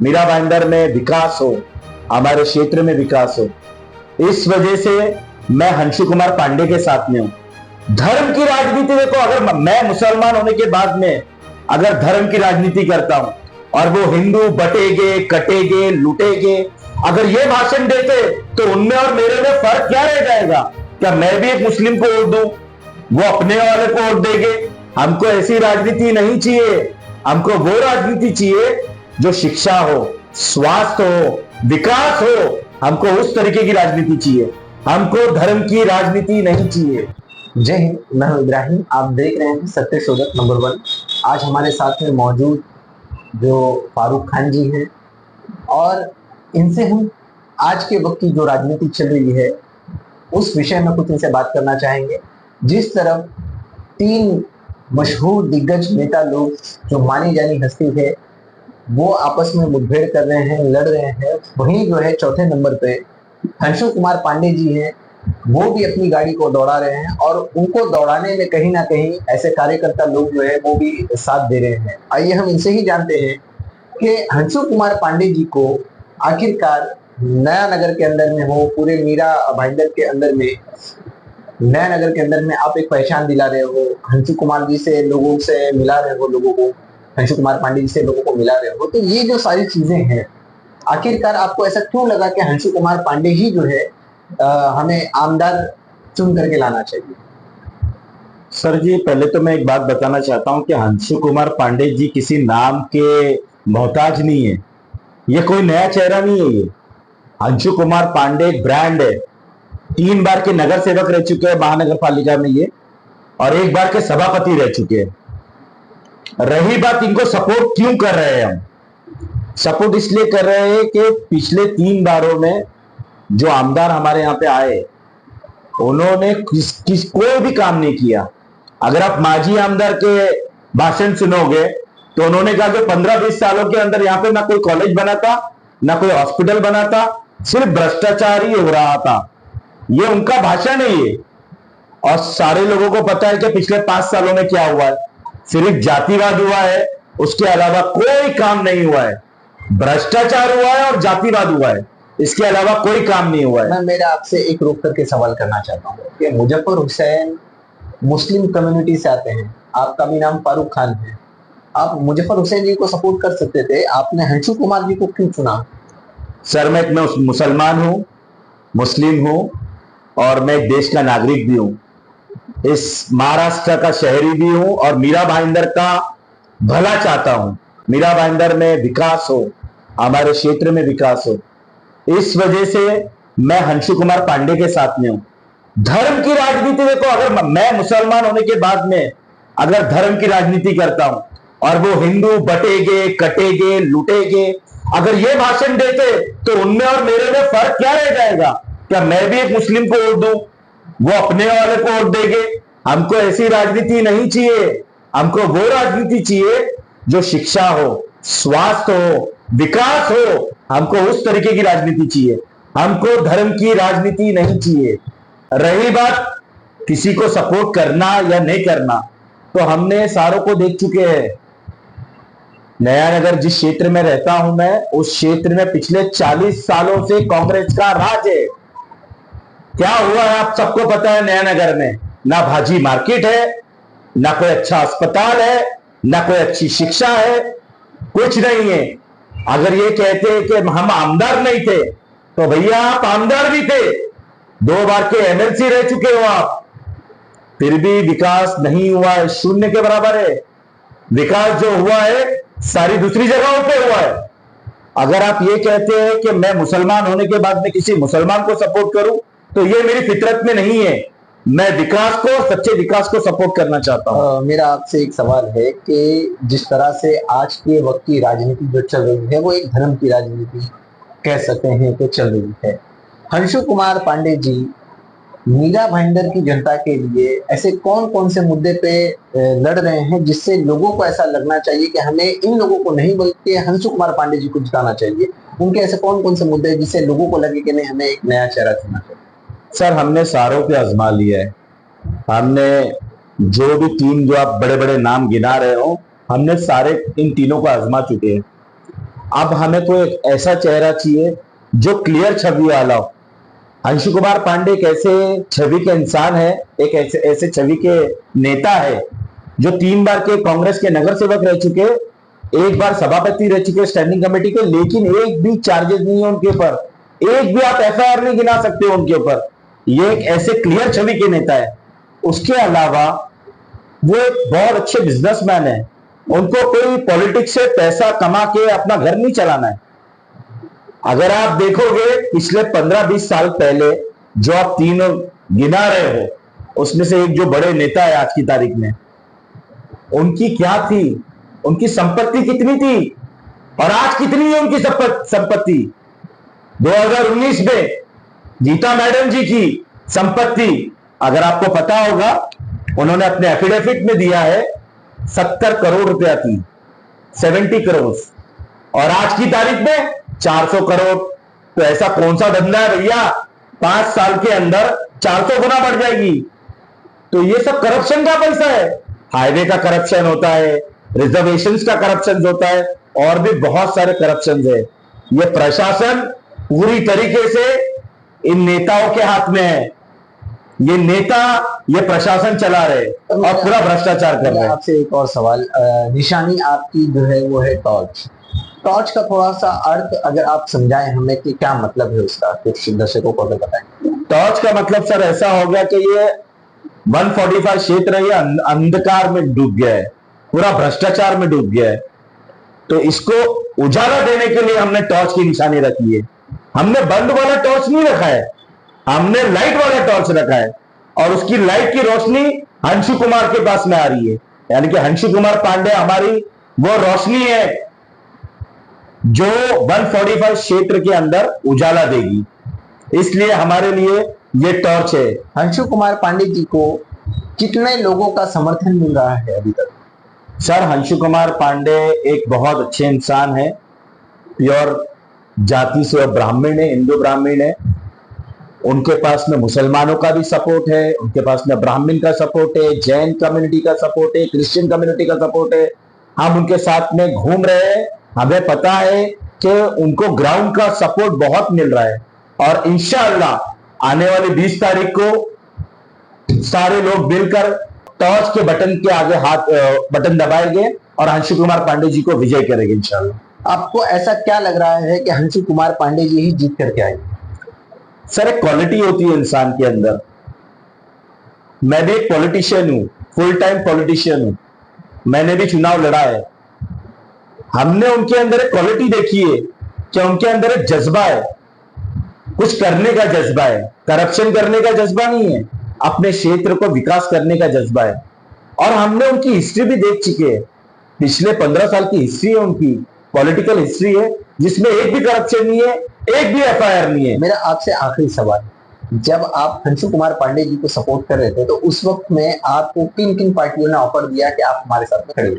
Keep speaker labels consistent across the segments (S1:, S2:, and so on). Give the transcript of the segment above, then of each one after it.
S1: मीरा भाईंदर में विकास हो, हमारे क्षेत्र में विकास हो। इस वजह से मैं हंशु कुमार पांडे के साथ में हूं। धर्म की राजनीति देखो, अगर मैं मुसलमान होने के बाद में अगर धर्म की राजनीति करता हूं और वो हिंदू बटेगे, कटेगे, लुटेगे, अगर ये भाषण देते तो उनमें और मेरे में फर्क क्या रह जाएगा? क्या मैं भी एक मुस्लिम को वोट दूं, वो अपने वाले को वोट देंगे? हमको ऐसी राजनीति नहीं चाहिए। हमको वो राजनीति चाहिए जो शिक्षा हो, स्वास्थ्य हो, विकास हो। हमको उस तरीके की राजनीति चाहिए। हमको धर्म की राजनीति नहीं चाहिए।
S2: जय हिंद। मैं हूं इब्राहिम, आप देख रहे हैं सत्य शोधक नंबर 1। आज हमारे साथ में मौजूद जो फारूक खान जी हैं और इनसे हम आज के वक्त की जो राजनीति चल रही है उस विषय में कुछ इनसे बात करना चाहेंगे। जिस तरफ 3 मशहूर दिग्गज नेता लोग जो मानी जानी हस्ती है वो आपस में मुठभेड़ कर रहे हैं, लड़ रहे हैं, वहीं जो है चौथे नंबर पे हंशु कुमार पांडे जी हैं, वो भी अपनी गाड़ी को दौड़ा रहे हैं और उनको दौड़ाने में कहीं ना कहीं ऐसे कार्यकर्ता लोग जो है वो भी साथ दे रहे हैं। आइए हम इनसे ही जानते हैं कि हंशु कुमार पांडे जी को आखिरकार नया नगर के अंदर में हो, पूरे मीरा भाईंदर के अंदर में, नया नगर के अंदर में आप एक पहचान दिला रहे हो, हंशु कुमार जी से लोगों से मिला रहे हो, लोगों को हंशु कुमार पांडे जी से लोगों को मिला रहे हो, तो ये जो सारी चीजें हैं आखिरकार आपको ऐसा क्यों लगा कि हंशु कुमार पांडे ही जो है हमें आमदार चुन करके लाना चाहिए?
S1: सर जी, पहले तो मैं एक बात बताना चाहता हूं कि हंशु कुमार पांडे जी किसी नाम के मोहताज नहीं है। ये कोई नया चेहरा नहीं है। ये हंशु कुमार पांडे एक ब्रांड है। 3 बार के नगर सेवक रह चुके हैं महानगर पालिका में ये, और 1 बार के सभापति रह चुके हैं। रही बात इनको सपोर्ट क्यों कर रहे हैं, हम सपोर्ट इसलिए कर रहे हैं कि पिछले 3 बारों में जो आमदार हमारे यहाँ पे आए उन्होंने कोई भी काम नहीं किया। अगर आप माजी आमदार के भाषण सुनोगे तो उन्होंने कहा कि 15-20 सालों के अंदर यहाँ पे ना कोई कॉलेज बना था, ना कोई हॉस्पिटल बना था, सिर्फ भ्रष्टाचार ही हो रहा था। ये उनका भाषण है ये। और सारे लोगों को पता है कि पिछले 5 सालों में क्या हुआ है। सिर्फ जातिवाद हुआ है, उसके अलावा कोई काम नहीं हुआ है। भ्रष्टाचार हुआ है और जातिवाद हुआ है, इसके अलावा कोई काम नहीं हुआ है।
S2: मैं मेरा आपसे एक रोक करके सवाल करना चाहता हूँ कि मुजफ्फर हुसैन मुस्लिम कम्युनिटी से आते हैं, आपका भी नाम फारूक खान है, आप मुजफ्फर हुसैन जी को सपोर्ट कर सकते थे, आपने हंशु कुमार जी को क्यों चुना?
S1: सर, मैं मुसलमान हूं, मुस्लिम हूं और मैं एक देश का नागरिक भी हूं, इस महाराष्ट्र का शहरी भी हूं और मीरा भाईंदर का भला चाहता हूं। मीरा भाईंदर में विकास हो, हमारे क्षेत्र में विकास हो। इस वजह से मैं हंशु कुमार पांडे के साथ में हूं। धर्म की राजनीति देखो, अगर मैं मुसलमान होने के बाद में अगर धर्म की राजनीति करता हूं और वो हिंदू बटेगे, कटेगे, लुटेगे, अगर ये भाषण देते तो उनमें और मेरे में फर्क क्या रह जाएगा? क्या मैं भी एक मुस्लिम को वोट दूं, वो अपने वाले को वोट देंगे? हमको ऐसी राजनीति नहीं चाहिए। हमको वो राजनीति चाहिए जो शिक्षा हो, स्वास्थ्य हो, विकास हो। हमको उस तरीके की राजनीति चाहिए। हमको धर्म की राजनीति नहीं चाहिए। रही बात किसी को सपोर्ट करना या नहीं करना, तो हमने सारों को देख चुके हैं। नया नगर जिस क्षेत्र में रहता हूं मैं, उस क्षेत्र में पिछले 40 सालों से कांग्रेस का राज है। क्या हुआ है आप सबको पता है। नया नगर में ना भाजी मार्केट है, ना कोई अच्छा अस्पताल है, ना कोई अच्छी शिक्षा है, कुछ नहीं है। अगर ये कहते हैं कि हम आमदार नहीं थे, तो भैया आप आमदार भी थे, 2 बार के एमएलसी रह चुके हो आप, फिर भी विकास नहीं हुआ है, शून्य के बराबर है। विकास जो हुआ है सारी दूसरी जगहों पे हुआ है। अगर आप ये कहते हैं कि मैं मुसलमान होने के बाद में किसी मुसलमान को सपोर्ट करूं, तो ये मेरी फितरत में नहीं है। मैं विकास को, सच्चे विकास को सपोर्ट करना चाहता हूं।
S2: मेरा आपसे एक सवाल है कि जिस तरह से आज के वक्त की राजनीति जो चल रही है वो एक धर्म की राजनीति कह सकते हैं कि चल रही है। हंशु कुमार पांडे जी मीरा भाईंदर की जनता के लिए ऐसे कौन कौन से मुद्दे पे लड़ रहे हैं जिससे लोगों को ऐसा लगना चाहिए कि हमें इन लोगों को नहीं बल्कि हंशु कुमार पांडे जी को जिताना चाहिए? उनके ऐसे कौन कौन से मुद्दे हैं जिससे लोगों को लगे कि नहीं, हमें एक नया चेहरा चुनना चाहिए?
S1: सर, हमने सारों पे आजमा लिया है। हमने जो भी 3 जो आप बड़े बड़े नाम गिना रहे हो, हमने सारे इन तीनों को आजमा चुके हैं। अब हमें कोई एक ऐसा चेहरा चाहिए जो क्लियर छवि वाला हो। अंशु कुमार पांडे एक ऐसे छवि के इंसान है, एक ऐसे ऐसे छवि के नेता है जो 3 बार के कांग्रेस के नगर सेवक रह चुके, 1 बार सभापति रह चुके स्टैंडिंग कमेटी के, लेकिन एक भी चार्जेस नहीं है उनके ऊपर, एक भी आप एफआईआर नहीं गिना सकते उनके ऊपर। ये एक ऐसे क्लियर छवि के नेता है। उसके अलावा वो एक बहुत अच्छे बिजनेसमैन है। उनको कोई पॉलिटिक्स से पैसा कमा के अपना घर नहीं चलाना है। अगर आप देखोगे पिछले 15-20 साल पहले जो आप तीनों गिना रहे हो, उसमें से एक जो बड़े नेता है आज की तारीख में, उनकी क्या थी, उनकी संपत्ति कितनी थी और आज कितनी है उनकी संपत्ति। 2019 में गीता मैडम जी की संपत्ति, अगर आपको पता होगा, उन्होंने अपने एफिडेविट में दिया है 70 करोड़ रुपया की, 70 करोड़, और आज की तारीख में 400 करोड़। तो ऐसा कौन सा धंधा है भैया, 5 साल के अंदर 400 गुना बढ़ जाएगी। तो ये सब करप्शन का पैसा है। हाईवे का करप्शन होता है, रिजर्वेशंस का करप्शन होता है, और भी बहुत सारे करप्शन है। ये प्रशासन पूरी तरीके से इन नेताओं के हाथ में है। ये नेता, ये प्रशासन चला रहे और पूरा भ्रष्टाचार कर रहे हैं।
S2: आपसे एक और सवाल, निशानी आपकी जो है वो है टॉर्च। टॉर्च का थोड़ा सा अर्थ अगर आप समझाएं हमें कि क्या मतलब है उसका, कुछ दर्शकों को अगर बताएं।
S1: टॉर्च का मतलब सर ऐसा हो गया कि ये 145 क्षेत्र ये अंधकार में डूब गया है, पूरा भ्रष्टाचार में डूब गया है। तो इसको उजाला देने के लिए हमने टॉर्च की निशानी रखी है। हमने बल्ब वाला टॉर्च नहीं रखा है, हमने लाइट वाला टॉर्च रखा है, और उसकी लाइट की रोशनी अंशु कुमार के पास में आ रही है। यानी कि अंशु कुमार पांडे हमारी वो रोशनी है जो 145 क्षेत्र के अंदर उजाला देगी, इसलिए हमारे लिए ये टॉर्च है।
S2: अंशु कुमार पांडे जी को कितने लोगों का समर्थन मिल रहा है अभी तक?
S1: सर, अंशु कुमार पांडे एक बहुत अच्छे इंसान है, प्योर जाति से और ब्राह्मण है, हिंदू ब्राह्मण है। उनके पास में मुसलमानों का भी सपोर्ट है, उनके पास में ब्राह्मण का सपोर्ट है, जैन कम्युनिटी का सपोर्ट है, क्रिश्चियन कम्युनिटी का सपोर्ट है। हम उनके साथ में घूम रहे हैं, हमें पता है कि उनको ग्राउंड का सपोर्ट बहुत मिल रहा है, और इंशाअल्लाह आने वाली 20 तारीख को सारे लोग मिलकर टॉर्च के बटन के आगे हाथ बटन दबाएंगे और अंशु कुमार पांडे जी को विजय करेंगे इंशाअल्लाह।
S2: आपको ऐसा क्या लग रहा है कि अंशु कुमार पांडे जी ही जीत करके आएंगे?
S1: सर, एक क्वालिटी होती है इंसान के अंदर। मैं भी एक पॉलिटिशियन हूं, फुल टाइम पॉलिटिशियन हूं, मैंने भी चुनाव लड़ा है। हमने उनके अंदर एक क्वालिटी देखी है कि उनके अंदर एक जज्बा है, कुछ करने का जज्बा है, करप्शन करने का जज्बा नहीं है, अपने क्षेत्र को विकास करने का जज्बा है। और हमने उनकी हिस्ट्री भी देख चुके हैं, पिछले 15 साल की हिस्ट्री है उनकी, पॉलिटिकल हिस्ट्री है, जिसमें एक भी करप्शन नहीं है, एक भी एफआईआर नहीं है।
S2: मेरा आपसे आखिरी सवाल, जब आप अंशु कुमार पांडे जी को सपोर्ट कर रहे थे तो उस वक्त में आपको किन किन पार्टियों ने ऑफर दिया कि आप हमारे साथ में खड़े हो?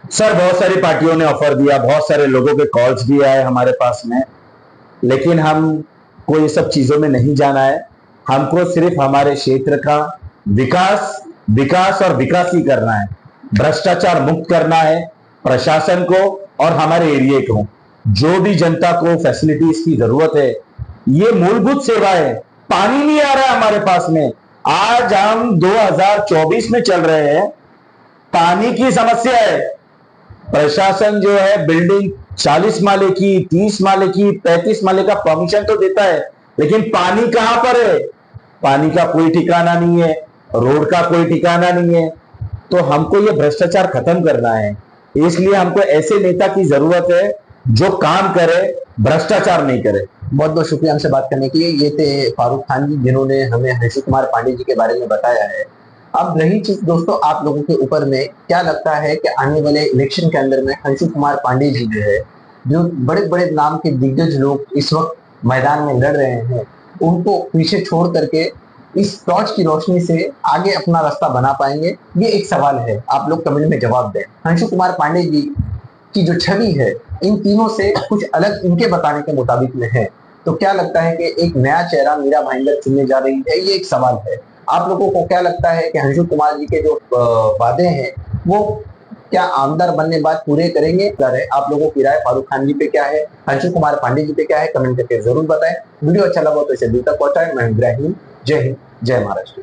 S1: सर, बहुत सारी पार्टियों ने ऑफर दिया, बहुत सारे लोगों के कॉल्स भी आए हमारे पास में, लेकिन हमको ये सब चीजों में नहीं जाना है। हमको सिर्फ हमारे क्षेत्र का विकास और विकास ही करना है, भ्रष्टाचार मुक्त करना है प्रशासन को और हमारे एरिया को। जो भी जनता को फैसिलिटीज की जरूरत है, ये मूलभूत सेवा है। पानी नहीं आ रहा है हमारे पास में, आज हम 2024 में चल रहे हैं, पानी की समस्या है। प्रशासन जो है बिल्डिंग 40 माले की, 30 माले की, 35 माले का परमिशन तो देता है, लेकिन पानी कहां पर है? पानी का कोई ठिकाना नहीं है, रोड का कोई ठिकाना नहीं है। तो हमको ये भ्रष्टाचार खत्म करना है, इसलिए हमको ऐसे नेता की जरूरत है जो काम करे, भ्रष्टाचार नहीं करे।
S2: बहुत बहुत शुक्रिया हमसे बात करने के लिए। ये थे फारूक खान जी, जिन्होंने हमें अंशु कुमार पांडे जी के बारे में बताया है। अब रही चीज दोस्तों आप लोगों के ऊपर में, क्या लगता है कि आने वाले इलेक्शन के अंदर में अंशु कुमार पांडे जी जो है, जो बड़े बड़े नाम के दिग्गज लोग इस वक्त मैदान में लड़ रहे हैं, उनको पीछे छोड़ करके इस टॉर्च की रोशनी से आगे अपना रास्ता बना पाएंगे? ये एक सवाल है, आप लोग कमेंट में जवाब दें। अंशु कुमार पांडे जी की जो छवि है इन तीनों से कुछ अलग इनके बताने के मुताबिक में है, तो क्या लगता है कि एक नया चेहरा मीरा भाईंदर चुनने जा रही है? ये एक सवाल है। आप लोगों को क्या लगता है कि अंशु कुमार जी के जो वादे हैं वो क्या आमदार बनने बाद पूरे करेंगे? आप लोगों की राय फारूक खान जी पे क्या है, अंशु कुमार पांडे जी पे क्या है, कमेंट करके जरूर बताएं। वीडियो अच्छा लगा तो इसे दूर तक पहुंचाएं। मैं इब्राहिम, जय हिंद, जय महाराष्ट्र।